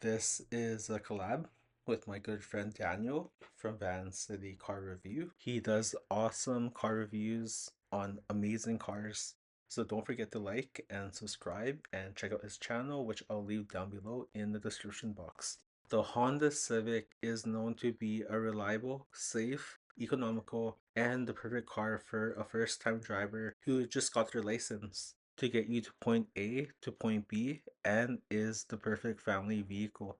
This is a collab with my good friend Daniel from Vancity Car Review. He does awesome car reviews on amazing cars. So don't forget to like and subscribe and check out his channel, which I'll leave down below in the description box. The Honda Civic is known to be a reliable, safe, economical, and the perfect car for a first-time driver who just got their license to get you to point A to point B and is the perfect family vehicle.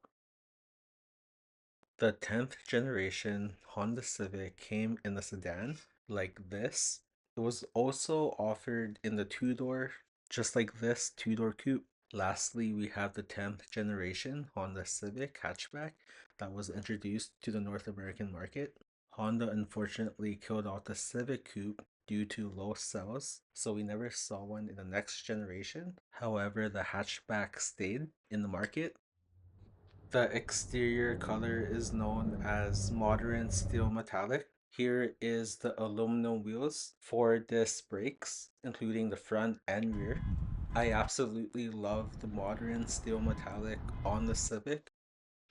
The 10th generation Honda Civic came in a sedan like this. It was also offered in the two-door, just like this two-door coupe. Lastly, we have the 10th generation Honda Civic hatchback that was introduced to the North American market. Honda unfortunately killed off the Civic Coupe due to low sales, so we never saw one in the next generation. However, the hatchback stayed in the market. The exterior color is known as modern steel metallic. Here is the aluminum wheels, 4 disc brakes, including the front and rear. I absolutely love the modern steel metallic on the Civic.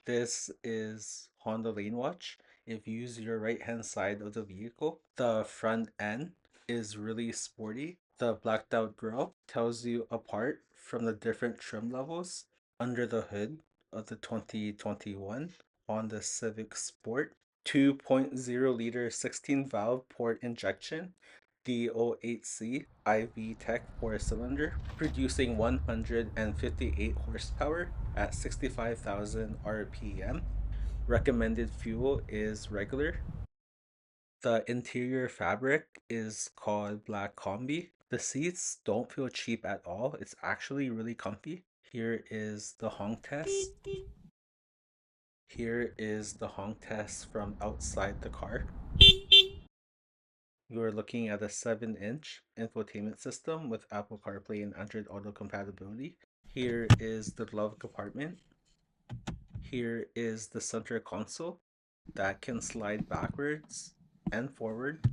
This is Honda Lane Watch. If you use your right hand side of the vehicle, the front end is really sporty. The blacked out grille tells you apart from the different trim levels under the hood of the 2021 Honda Civic Sport. 2.0 liter 16 valve port injection DO8C IV Tech 4 cylinder, producing 158 horsepower at 65,000 RPM. Recommended fuel is regular. The interior fabric is called Black Combi. The seats don't feel cheap at all. It's actually really comfy. Here is the honk test. Here is the honk test from outside the car. You're looking at a 7-inch infotainment system with Apple CarPlay and Android Auto compatibility. Here is the glove compartment. Here is the center console that can slide backwards and forward.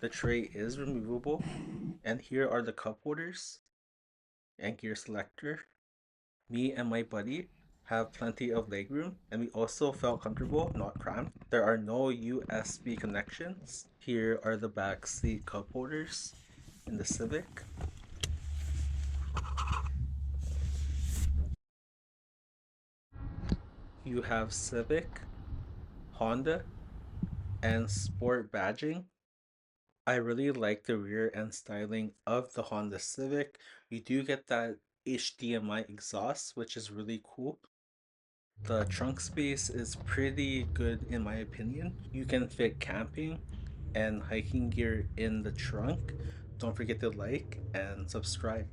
The tray is removable. And here are the cup holders and gear selector. Me and my buddy have plenty of legroom, and we also felt comfortable, not cramped. There are no USB connections. Here are the back seat cup holders in the Civic. You have Civic, Honda, and Sport badging. I really like the rear end styling of the Honda Civic. You do get that HDMI exhaust, which is really cool. The trunk space is pretty good in my opinion. You can fit camping and hiking gear in the trunk. Don't forget to like and subscribe.